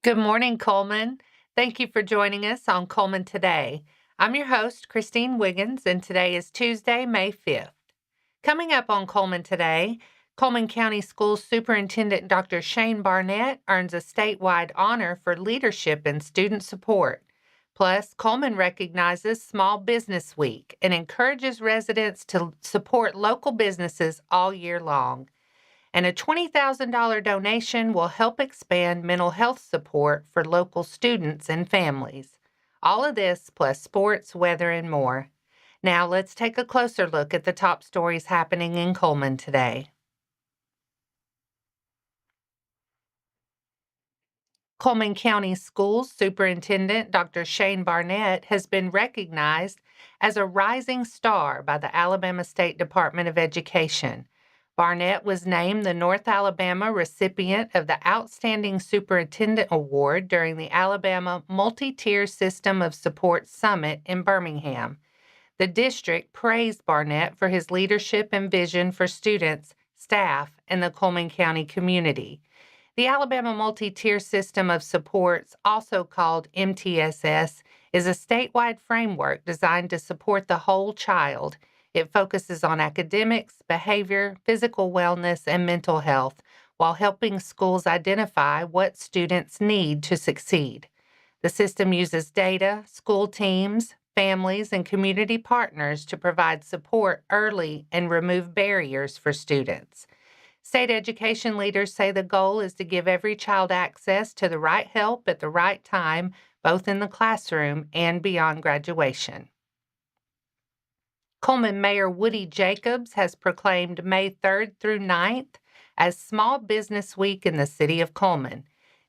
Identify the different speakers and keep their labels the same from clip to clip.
Speaker 1: Good morning, Cullman. Thank you for joining us on Cullman Today. I'm your host, Christine Wiggins, and today is Tuesday, May 5th. Coming up on Cullman Today, Cullman County Schools Superintendent Dr. Shane Barnette earns a statewide honor for leadership and student support. Plus, Cullman recognizes Small Business Week and encourages residents to support local businesses all year long. And a $20,000 donation will help expand mental health support for local students and families. All of this plus sports, weather, and more. Now let's take a closer look at the top stories happening in Cullman today. Cullman County Schools Superintendent Dr. Shane Barnette has been recognized as a rising star by the Alabama State Department of Education. Barnette was named the North Alabama recipient of the Outstanding Superintendent Award during the Alabama Multi-Tier System of Support Summit in Birmingham. The district praised Barnette for his leadership and vision for students, staff, and the Cullman County community. The Alabama Multi-Tier System of Supports, also called MTSS, is a statewide framework designed to support the whole child. It focuses on academics, behavior, physical wellness, and mental health, while helping schools identify what students need to succeed. The system uses data, school teams, families, and community partners to provide support early and remove barriers for students. State education leaders say the goal is to give every child access to the right help at the right time, both in the classroom and beyond graduation. Cullman Mayor Woody Jacobs has proclaimed May 3rd through 9th as Small Business Week in the city of Cullman.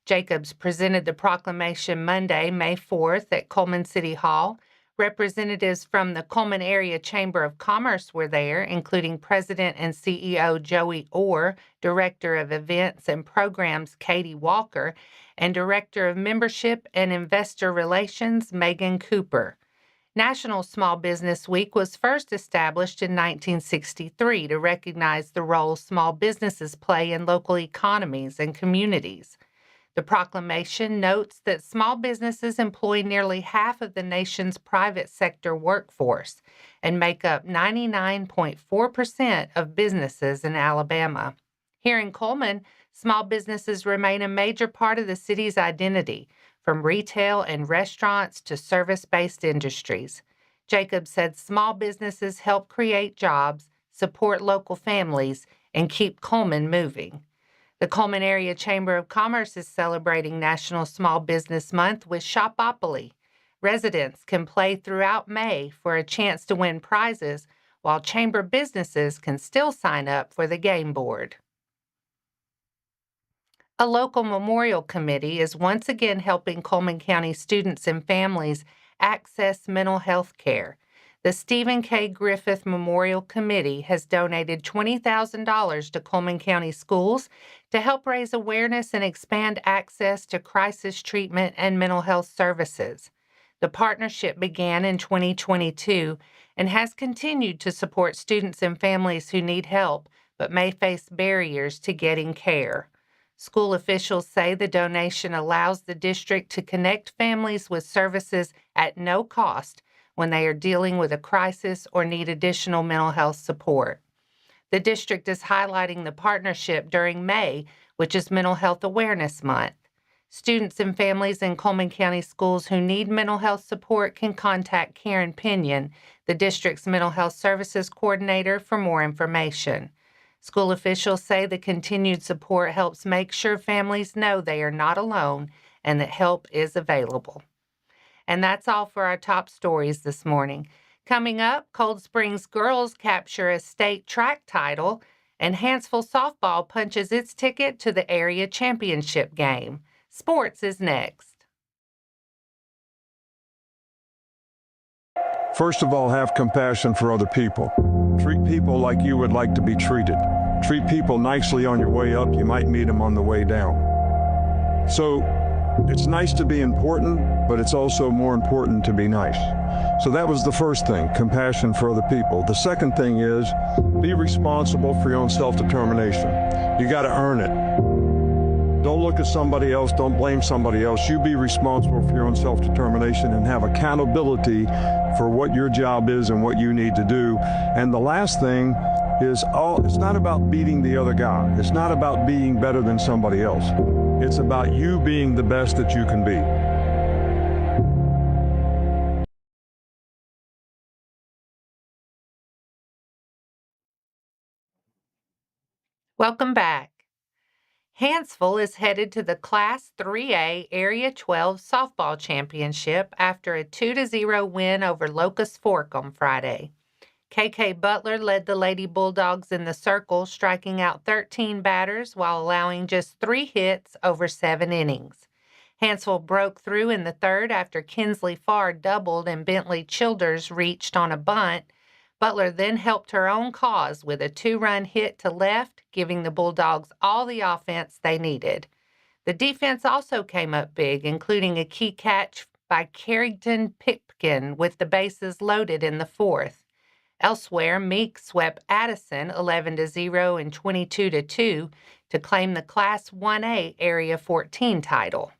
Speaker 1: Jacobs presented the proclamation Monday, May 4th at Cullman City Hall. Representatives from the Cullman Area Chamber of Commerce were there, including President and CEO Joey Orr, Director of Events and Programs Katie Walker, and Director of Membership and Investor Relations Megan Cooper. National Small Business Week was first established in 1963 to recognize the role small businesses play in local economies and communities. The proclamation notes that small businesses employ nearly half of the nation's private sector workforce and make up 99.4% of businesses in Alabama. Here in Cullman, small businesses remain a major part of the city's identity, from retail and restaurants to service-based industries. Jacobs said small businesses help create jobs, support local families, and keep Cullman moving. The Cullman Area Chamber of Commerce is celebrating National Small Business Month with Shopopoly. Residents can play throughout May for a chance to win prizes, while chamber businesses can still sign up for the game board. A local memorial committee is once again helping Cullman County students and families access mental health care. The Stephen K. Griffith Memorial Committee has donated $20,000 to Cullman County Schools to help raise awareness and expand access to crisis treatment and mental health services. The partnership began in 2022 and has continued to support students and families who need help but may face barriers to getting care. School officials say the donation allows the district to connect families with services at no cost when they are dealing with a crisis or need additional mental health support. The district is highlighting the partnership during May, which is Mental Health Awareness Month. Students and families in Cullman County schools who need mental health support can contact Karen Pinion, the district's mental health services coordinator, for more information. School officials say the continued support helps make sure families know they are not alone and that help is available. And that's all for our top stories this morning. Coming up, Cold Springs girls capture a state track title, and Hanceville softball punches its ticket to the area championship game. Sports is next.
Speaker 2: First of all, have compassion for other people. Treat people like you would like to be treated. Treat people nicely on your way up. You might meet them on the way down. So it's nice to be important, but it's also more important to be nice. So that was the first thing, compassion for other people. The second thing is be responsible for your own self-determination. You got to earn it. Don't look at somebody else. Don't blame somebody else. You be responsible for your own self-determination and have accountability for what your job is and what you need to do. And the last thing is, it's not about beating the other guy. It's not about being better than somebody else. It's about you being the best that you can be.
Speaker 1: Welcome back. Hanceville is headed to the Class 3A Area 12 Softball Championship after a 2-0 win over Locust Fork on Friday. KK Butler led the Lady Bulldogs in the circle, striking out 13 batters while allowing just 3 hits over 7 innings. Hanceville broke through in the third after Kinsley Farr doubled and Bentley Childers reached on a bunt. Butler then helped her own cause with a 2-run hit to left, giving the Bulldogs all the offense they needed. The defense also came up big, including a key catch by Carrington Pipkin with the bases loaded in the fourth. Elsewhere, Meek swept Addison 11-0 and 22-2 to claim the Class 1A Area 14 title.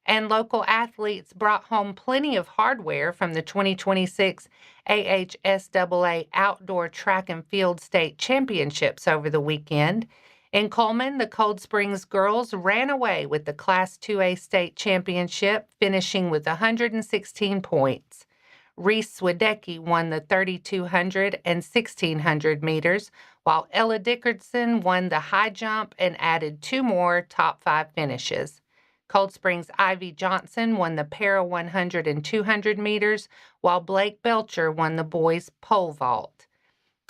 Speaker 1: And local athletes brought home plenty of hardware from the 2026 AHSAA Outdoor Track and Field State Championships over the weekend. In Cullman, the Cold Springs girls ran away with the Class 2A State Championship, finishing with 116 points. Reese Swedecki won the 3,200 and 1,600 meters, while Ella Dickerson won the high jump and added 2 more top 5 finishes. Cold Springs' Ivy Johnson won the para 100 and 200 meters, while Blake Belcher won the boys' pole vault.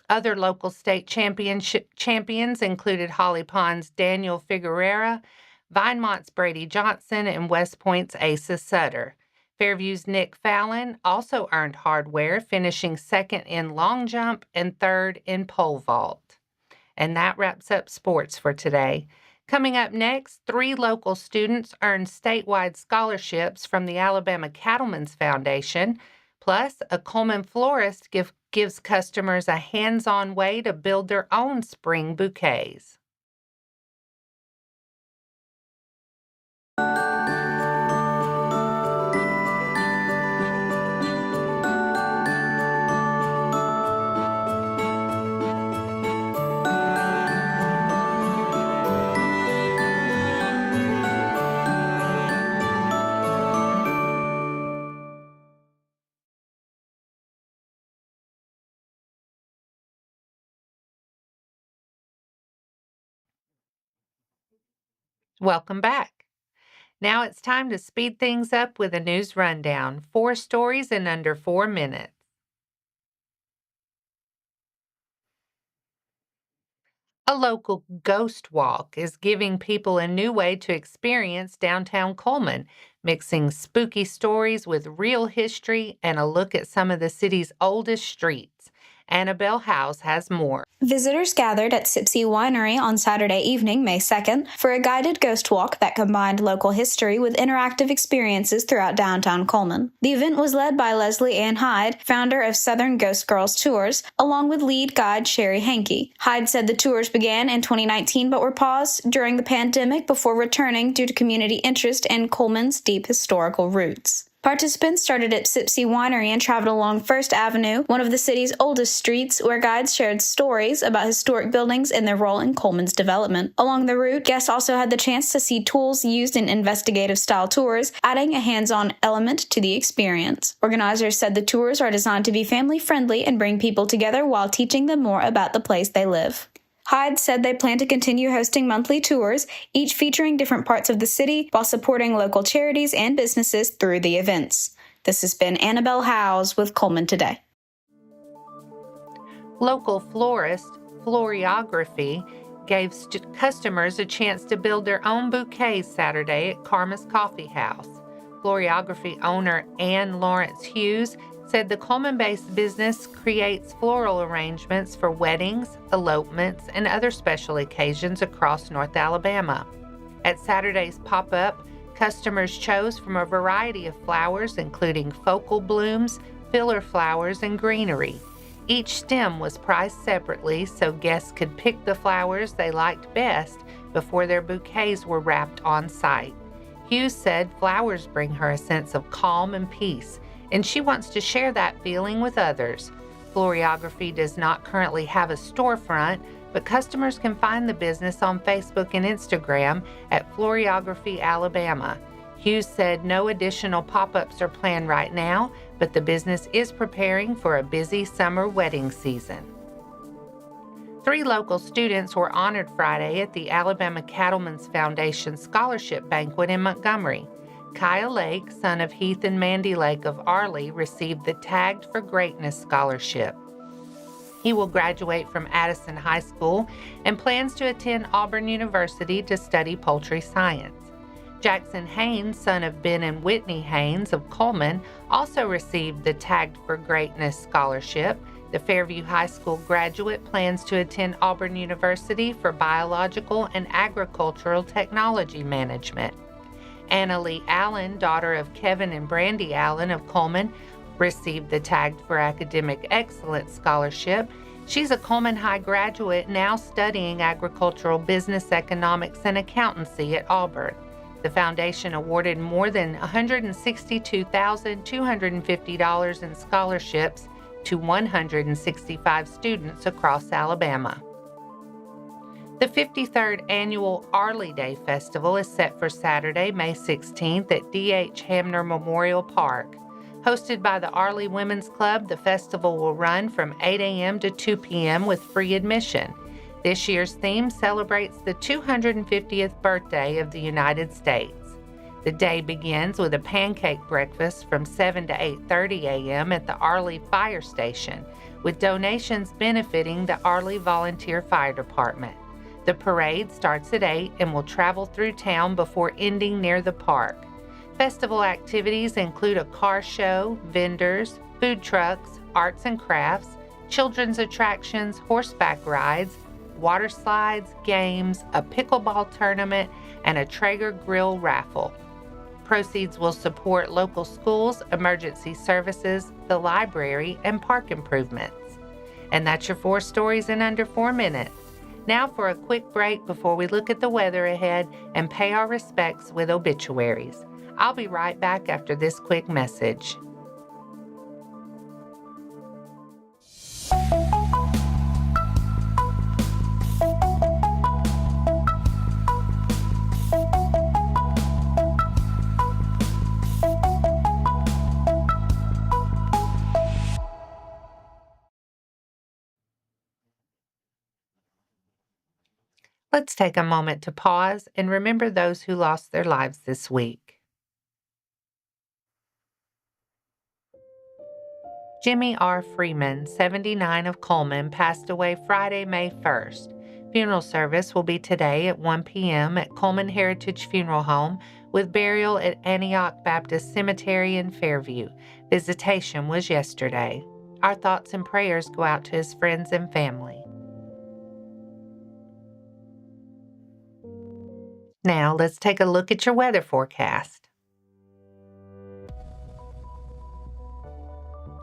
Speaker 1: Other local state champions included Holly Pond's Daniel Figueroa, Vinemont's Brady Johnson, and West Point's Asa Sutter. Fairview's Nick Fallon also earned hardware, finishing second in long jump and third in pole vault. And that wraps up sports for today. Coming up next, 3 local students earned statewide scholarships from the Alabama Cattlemen's Foundation. Plus, a Cullman florist gives customers a hands-on way to build their own spring bouquets. Welcome back. Now it's time to speed things up with a news rundown. 4 stories in under 4 minutes. A local ghost walk is giving people a new way to experience downtown Cullman, mixing spooky stories with real history and a look at some of the city's oldest streets. Annabelle House has more.
Speaker 3: Visitors gathered at Sipsey Winery on Saturday evening, May 2nd, for a guided ghost walk that combined local history with interactive experiences throughout downtown Cullman. The event was led by Leslie Ann Hyde, founder of Southern Ghost Girls Tours, along with lead guide Sherry Hankey. Hyde said the tours began in 2019 but were paused during the pandemic before returning due to community interest in Cullman's deep historical roots. Participants started at Sipsey Winery and traveled along First Avenue, one of the city's oldest streets, where guides shared stories about historic buildings and their role in Cullman's development. Along the route, guests also had the chance to see tools used in investigative-style tours, adding a hands-on element to the experience. Organizers said the tours are designed to be family-friendly and bring people together while teaching them more about the place they live. Hyde said they plan to continue hosting monthly tours, each featuring different parts of the city, while supporting local charities and businesses through the events. This has been Annabelle Howes with Cullman Today.
Speaker 1: Local florist Floriography gave customers a chance to build their own bouquets Saturday at Karma's Coffee House. Floriography owner Ann Lawrence Hughes said the Cullman-based business creates floral arrangements for weddings, elopements, and other special occasions across North Alabama. At Saturday's pop-up, customers chose from a variety of flowers, including focal blooms, filler flowers, and greenery. Each stem was priced separately so guests could pick the flowers they liked best before their bouquets were wrapped on site. Hughes said flowers bring her a sense of calm and peace, and she wants to share that feeling with others. Floriography does not currently have a storefront, but customers can find the business on Facebook and Instagram at Floriography Alabama. Hughes said no additional pop-ups are planned right now, but the business is preparing for a busy summer wedding season. 3 local students were honored Friday at the Alabama Cattlemen's Foundation Scholarship Banquet in Montgomery. Kyle Lake, son of Heath and Mandy Lake of Arley, received the Tagged for Greatness Scholarship. He will graduate from Addison High School and plans to attend Auburn University to study poultry science. Jackson Haynes, son of Ben and Whitney Haynes of Cullman, also received the Tagged for Greatness Scholarship. The Fairview High School graduate plans to attend Auburn University for Biological and Agricultural Technology Management. Anna Lee Allen, daughter of Kevin and Brandy Allen of Cullman, received the Tagged for Academic Excellence Scholarship. She's a Cullman High graduate now studying agricultural business economics and accountancy at Auburn. The foundation awarded more than $162,250 in scholarships to 165 students across Alabama. The 53rd Annual Arley Day Festival is set for Saturday, May 16th at D.H. Hamner Memorial Park. Hosted by the Arley Women's Club, the festival will run from 8 a.m. to 2 p.m. with free admission. This year's theme celebrates the 250th birthday of the United States. The day begins with a pancake breakfast from 7 to 8:30 a.m. at the Arley Fire Station, with donations benefiting the Arley Volunteer Fire Department. The parade starts at 8 and will travel through town before ending near the park. Festival activities include a car show, vendors, food trucks, arts and crafts, children's attractions, horseback rides, water slides, games, a pickleball tournament, and a Traeger grill raffle. Proceeds will support local schools, emergency services, the library, and park improvements. And that's your 4 stories in under 4 minutes. Now for a quick break before we look at the weather ahead and pay our respects with obituaries. I'll be right back after this quick message. Let's take a moment to pause and remember those who lost their lives this week. Jimmy R. Freeman, 79 of Cullman, passed away Friday, May 1st. Funeral service will be today at 1 p.m. at Cullman Heritage Funeral Home with burial at Antioch Baptist Cemetery in Fairview. Visitation was yesterday. Our thoughts and prayers go out to his friends and family. Now let's take a look at your weather forecast.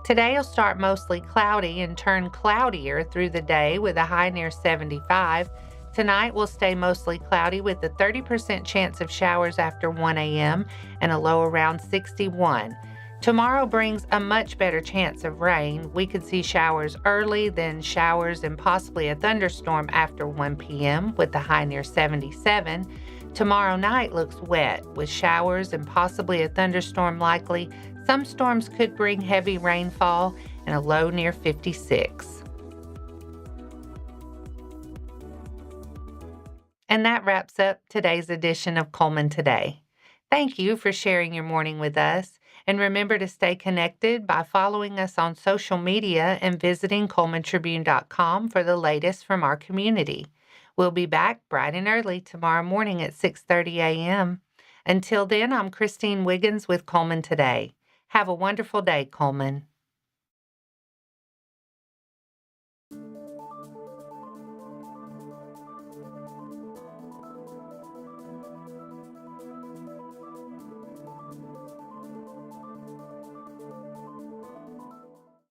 Speaker 1: Today will start mostly cloudy and turn cloudier through the day with a high near 75. Tonight will stay mostly cloudy with a 30% chance of showers after 1 a.m. and a low around 61. Tomorrow brings a much better chance of rain. We could see showers early, then showers and possibly a thunderstorm after 1 p.m. with a high near 77. Tomorrow night looks wet with showers and possibly a thunderstorm likely. Some storms could bring heavy rainfall and a low near 56. And that wraps up today's edition of Cullman Today. Thank you for sharing your morning with us. And remember to stay connected by following us on social media and visiting CullmanTribune.com for the latest from our community. We'll be back bright and early tomorrow morning at 6:30 a.m. Until then, I'm Christine Wiggins with Cullman Today. Have a wonderful day, Cullman.